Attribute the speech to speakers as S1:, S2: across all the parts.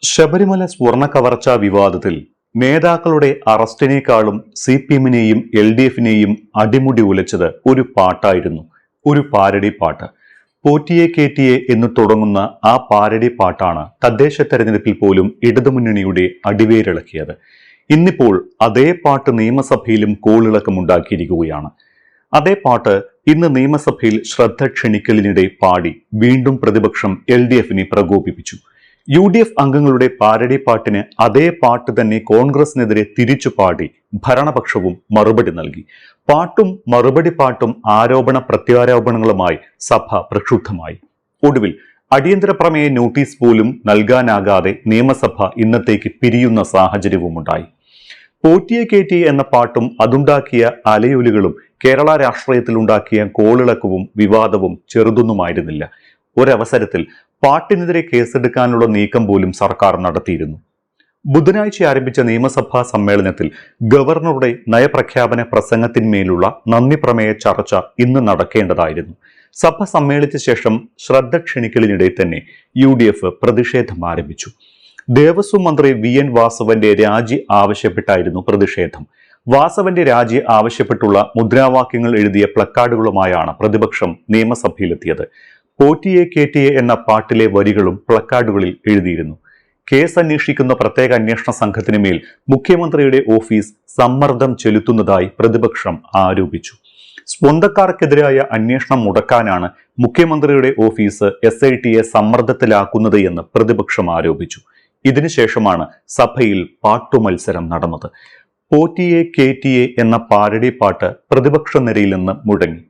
S1: ശബരിമല സ്വർണ്ണ കവർച്ചാ വിവാദത്തിൽ നേതാക്കളുടെ അറസ്റ്റിനേക്കാളും CPM-നെയും LDF-നെയും അടിമുടി ഉലച്ചത് ഒരു പാട്ടായിരുന്നു, ഒരു പാരഡി പാട്ട്. പോറ്റിയെ കേറ്റിയെ എന്ന് തുടങ്ങുന്ന ആ പാരഡി പാട്ടാണ് തദ്ദേശ തെരഞ്ഞെടുപ്പിൽ പോലും ഇടതുമുന്നണിയുടെ അടിവേരിളക്കിയത്. ഇന്നിപ്പോൾ അതേ പാട്ട് നിയമസഭയിലും കോളിളക്കമുണ്ടാക്കിയിരിക്കുകയാണ്. അതേ പാട്ട് ഇന്ന് നിയമസഭയിൽ ശ്രദ്ധ ക്ഷണിക്കലിനിടെ പാടി വീണ്ടും പ്രതിപക്ഷം LDF-നെ പ്രകോപിപ്പിച്ചു. UDF അംഗങ്ങളുടെ പാരഡി പാട്ടിന് അതേ പാട്ട് തന്നെ കോൺഗ്രസിനെതിരെ തിരിച്ചു പാടി ഭരണപക്ഷവും മറുപടി നൽകി. പാട്ടും മറുപടി പാട്ടും ആരോപണ പ്രത്യാരോപണങ്ങളുമായി സഭ പ്രക്ഷുബ്ധമായി. ഒടുവിൽ അടിയന്തര പ്രമേയ നോട്ടീസ് പോലും നൽകാനാകാതെ നിയമസഭ ഇന്നത്തേക്ക് പിരിയുന്ന സാഹചര്യവുമുണ്ടായി. പോറ്റിയെ കേറ്റി എന്ന പാട്ടും അതുണ്ടാക്കിയ അലയൊലികളും കേരള രാഷ്ട്രീയത്തിലുണ്ടാക്കിയ കോളിളക്കവും വിവാദവും ചെറുതൊന്നുമായിരുന്നില്ല. ഒരവസരത്തിൽ പാട്ടിനെതിരെ കേസെടുക്കാനുള്ള നീക്കം പോലും സർക്കാർ നടത്തിയിരുന്നു. ബുധനാഴ്ച ആരംഭിച്ച നിയമസഭാ സമ്മേളനത്തിൽ ഗവർണറുടെ നയപ്രഖ്യാപന പ്രസംഗത്തിന്മേലുള്ള നന്ദി പ്രമേയ ചർച്ച ഇന്ന് നടക്കേണ്ടതായിരുന്നു. സഭ സമ്മേളിച്ച ശേഷം ശ്രദ്ധ ക്ഷണിക്കലിനിടെ തന്നെ UDF പ്രതിഷേധം ആരംഭിച്ചു. ദേവസ്വം മന്ത്രി VN വാസവന്റെ രാജി ആവശ്യപ്പെട്ടായിരുന്നു പ്രതിഷേധം. വാസവന്റെ രാജി ആവശ്യപ്പെട്ടുള്ള മുദ്രാവാക്യങ്ങൾ എഴുതിയ പ്ലക്കാർഡുകളുമായാണ് പ്രതിപക്ഷം നിയമസഭയിലെത്തിയത്. പോറ്റിയെ കേറ്റിയെ എന്ന പാട്ടിലെ വരികളും പ്ലക്കാർഡുകളിൽ എഴുതിയിരുന്നു. കേസ് അന്വേഷിക്കുന്ന പ്രത്യേക അന്വേഷണ സംഘത്തിന് മേൽ മുഖ്യമന്ത്രിയുടെ ഓഫീസ് സമ്മർദ്ദം ചെലുത്തുന്നതായി പ്രതിപക്ഷം ആരോപിച്ചു. സ്വന്തക്കാർക്കെതിരായ അന്വേഷണം മുടക്കാനാണ് മുഖ്യമന്ത്രിയുടെ ഓഫീസ് SITയെ സമ്മർദ്ദത്തിലാക്കുന്നത് എന്ന് പ്രതിപക്ഷം ആരോപിച്ചു. ഇതിനുശേഷമാണ് സഭയിൽ പാട്ടുമത്സരം നടന്നത്. പോറ്റിയെ കേറ്റിയെ എന്ന പാരഡി പാട്ട് പ്രതിപക്ഷ നിരയിൽ നിന്ന് മുഴങ്ങി.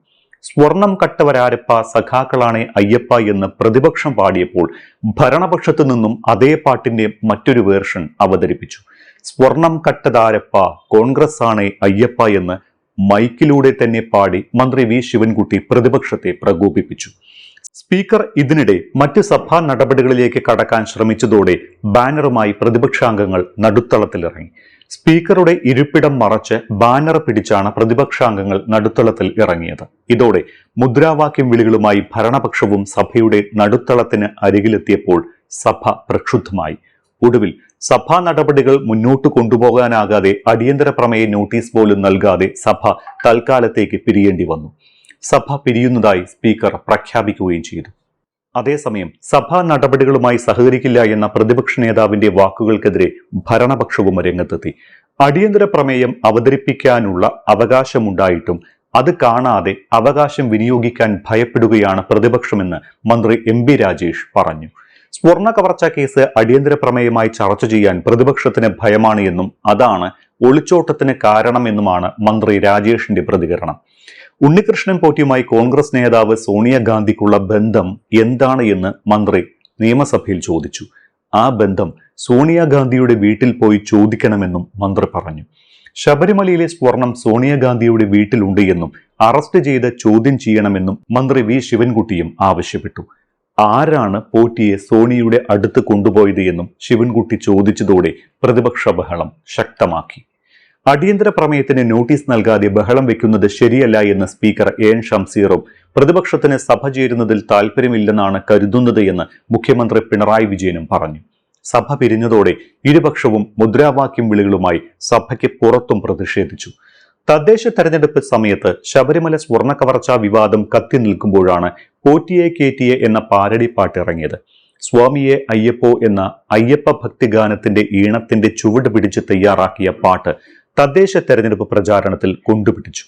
S1: സ്വർണം കട്ടവരാരപ്പ സഖാക്കളാണെ അയ്യപ്പ എന്ന് പ്രതിപക്ഷം പാടിയപ്പോൾ ഭരണപക്ഷത്തു നിന്നും അതേ പാട്ടിന്റെ മറ്റൊരു വേർഷൻ അവതരിപ്പിച്ചു. സ്വർണം കട്ടതാരപ്പ കോൺഗ്രസ് ആണെ അയ്യപ്പ എന്ന് മൈക്കിലൂടെ തന്നെ പാടി മന്ത്രി V ശിവൻകുട്ടി പ്രതിപക്ഷത്തെ പ്രകോപിപ്പിച്ചു. സ്പീക്കർ ഇതിനിടെ മറ്റ് സഭാ നടപടികളിലേക്ക് കടക്കാൻ ശ്രമിച്ചതോടെ ബാനറുമായി പ്രതിപക്ഷാംഗങ്ങൾ നടുത്തളത്തിലിറങ്ങി. സ്പീക്കറുടെ ഇരിപ്പിടം മറച്ച് ബാനർ പിടിച്ചാണ് പ്രതിപക്ഷാംഗങ്ങൾ നടുത്തളത്തിൽ ഇറങ്ങിയത്. ഇതോടെ മുദ്രാവാക്യം വിളികളുമായി ഭരണപക്ഷവും സഭയുടെ നടുത്തളത്തിന് അരികിലെത്തിയപ്പോൾ സഭ പ്രക്ഷുബ്ധമായി. ഒടുവിൽ സഭാ നടപടികൾ മുന്നോട്ട് കൊണ്ടുപോകാനാകാതെ അടിയന്തര പ്രമേയ നോട്ടീസ് പോലും നൽകാതെ സഭ തൽക്കാലത്തേക്ക് പിരിയേണ്ടി വന്നു. സഭ പിരിയുന്നതായി സ്പീക്കർ പ്രഖ്യാപിക്കുകയും ചെയ്തു. അതേസമയം സഭാ നടപടികളുമായി സഹകരിക്കില്ല എന്ന പ്രതിപക്ഷ നേതാവിന്റെ വാക്കുകൾക്കെതിരെ ഭരണപക്ഷവും രംഗത്തെത്തി. അടിയന്തര പ്രമേയം അവതരിപ്പിക്കാനുള്ള അവകാശമുണ്ടായിട്ടും അത് കാണാതെ അവകാശം വിനിയോഗിക്കാൻ ഭയപ്പെടുകയാണ് പ്രതിപക്ഷമെന്ന് മന്ത്രി MB രാജേഷ് പറഞ്ഞു. സ്വർണ്ണ കവർച്ചാ കേസ് അടിയന്തര പ്രമേയമായി ചർച്ച ചെയ്യാൻ പ്രതിപക്ഷത്തിന് ഭയമാണ് എന്നും അതാണ് ഒളിച്ചോട്ടത്തിന് കാരണമെന്നുമാണ് മന്ത്രി രാജേഷിന്റെ പ്രതികരണം. ഉണ്ണികൃഷ്ണൻ പോറ്റിയുമായി കോൺഗ്രസ് നേതാവ് സോണിയാഗാന്ധിക്കുള്ള ബന്ധം എന്താണ് എന്ന് മന്ത്രി നിയമസഭയിൽ ചോദിച്ചു. ആ ബന്ധം സോണിയാഗാന്ധിയുടെ വീട്ടിൽ പോയി ചോദിക്കണമെന്നും മന്ത്രി പറഞ്ഞു. ശബരിമലയിലെ സ്വർണം സോണിയാഗാന്ധിയുടെ വീട്ടിലുണ്ട് എന്നും അറസ്റ്റ് ചെയ്ത് ചോദ്യം ചെയ്യണമെന്നും മന്ത്രി V ശിവൻകുട്ടിയും ആവശ്യപ്പെട്ടു. ആരാണ് പോറ്റിയെ സോണിയുടെ അടുത്ത് കൊണ്ടുപോയത് എന്നും ശിവൻകുട്ടി ചോദിച്ചതോടെ പ്രതിപക്ഷ ബഹളം ശക്തമാക്കി. അടിയന്തര പ്രമേയത്തിന് നോട്ടീസ് നൽകാതെ ബഹളം വെക്കുന്നത് ശരിയല്ല എന്ന് സ്പീക്കർ AN ഷംസീറും പ്രതിപക്ഷത്തിന് സഭ ചേരുന്നതിൽ താല്പര്യമില്ലെന്നാണ് കരുതുന്നത് എന്ന് മുഖ്യമന്ത്രി പിണറായി വിജയനും പറഞ്ഞു. സഭ പിരിഞ്ഞതോടെ ഇരുപക്ഷവും മുദ്രാവാക്യം വിളികളുമായി സഭയ്ക്ക് പുറത്തും പ്രതിഷേധിച്ചു. തദ്ദേശ തെരഞ്ഞെടുപ്പ് സമയത്ത് ശബരിമല സ്വർണ്ണ കവർച്ചാ വിവാദം കത്തി നിൽക്കുമ്പോഴാണ് പോറ്റിയെ കേറ്റിയെ എന്ന പാരഡി പാട്ട് ഇറങ്ങിയത്. സ്വാമിയെ അയ്യപ്പോ എന്ന അയ്യപ്പ ഭക്തിഗാനത്തിന്റെ ഈണത്തിന്റെ ചുവട് പിടിച്ച് തയ്യാറാക്കിയ പാട്ട് തദ്ദേശ തെരഞ്ഞെടുപ്പ് പ്രചാരണത്തിൽ കൊണ്ടുപിടിച്ചു.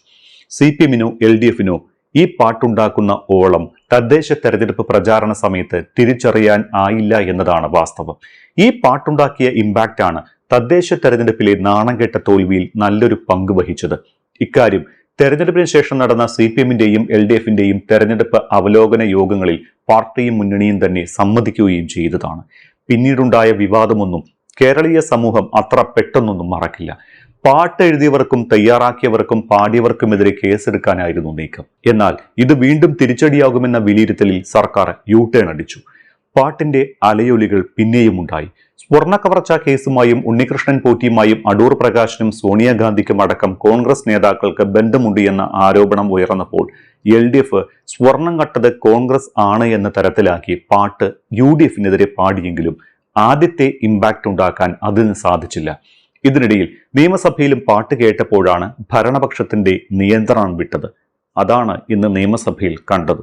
S1: CPM-നോ LDF-നോ ഈ പാട്ടുണ്ടാക്കുന്ന ഓളം തദ്ദേശ തെരഞ്ഞെടുപ്പ് പ്രചാരണ സമയത്ത് തിരിച്ചറിയാൻ ആയില്ല എന്നതാണ് വാസ്തവം. ഈ പാട്ടുണ്ടാക്കിയ ഇമ്പാക്റ്റാണ് തദ്ദേശ തെരഞ്ഞെടുപ്പിലെ നാണംകെട്ട തോൽവിയിൽ നല്ലൊരു പങ്ക് വഹിച്ചത്. ഇക്കാര്യം തെരഞ്ഞെടുപ്പിന് ശേഷം നടന്ന CPM-ന്റെയും LDF-ന്റെയും തെരഞ്ഞെടുപ്പ് അവലോകന യോഗങ്ങളിൽ പാർട്ടിയും മുന്നണിയും തന്നെ സമ്മതിക്കുകയും ചെയ്തതാണ്. പിന്നീടുണ്ടായ വിവാദമൊന്നും കേരളീയ സമൂഹം അത്ര പെട്ടെന്നൊന്നും മറക്കില്ല. പാട്ട് എഴുതിയവർക്കും തയ്യാറാക്കിയവർക്കും പാടിയവർക്കുമെതിരെ കേസെടുക്കാനായിരുന്നു നീക്കം. എന്നാൽ ഇത് വീണ്ടും തിരിച്ചടിയാകുമെന്ന വിലയിരുത്തലിൽ സർക്കാർ U-ടേൺ അടിച്ചു. പാട്ടിന്റെ അലയൊലികൾ പിന്നെയും ഉണ്ടായി. സ്വർണ്ണ കവർച്ചാ കേസുമായും ഉണ്ണികൃഷ്ണൻ പോറ്റിയുമായും അടൂർ പ്രകാശിനും സോണിയാഗാന്ധിക്കും അടക്കം കോൺഗ്രസ് നേതാക്കൾക്ക് ബന്ധമുണ്ട് എന്ന ആരോപണം ഉയർന്നപ്പോൾ LDF സ്വർണം കട്ടത് കോൺഗ്രസ് ആണ് എന്ന തരത്തിലാക്കി പാട്ട് UDF-നെതിരെ പാടിയെങ്കിലും ആദ്യത്തെ ഇമ്പാക്റ്റ് ഉണ്ടാക്കാൻ അതിന് സാധിച്ചില്ല. ഇതിനിടയിൽ നിയമസഭയിലും പാട്ട് കേട്ടപ്പോഴാണ് ഭരണപക്ഷത്തിന്റെ നിയന്ത്രണം വിട്ടത്. അതാണ് ഇന്ന് നിയമസഭയിൽ കണ്ടത്.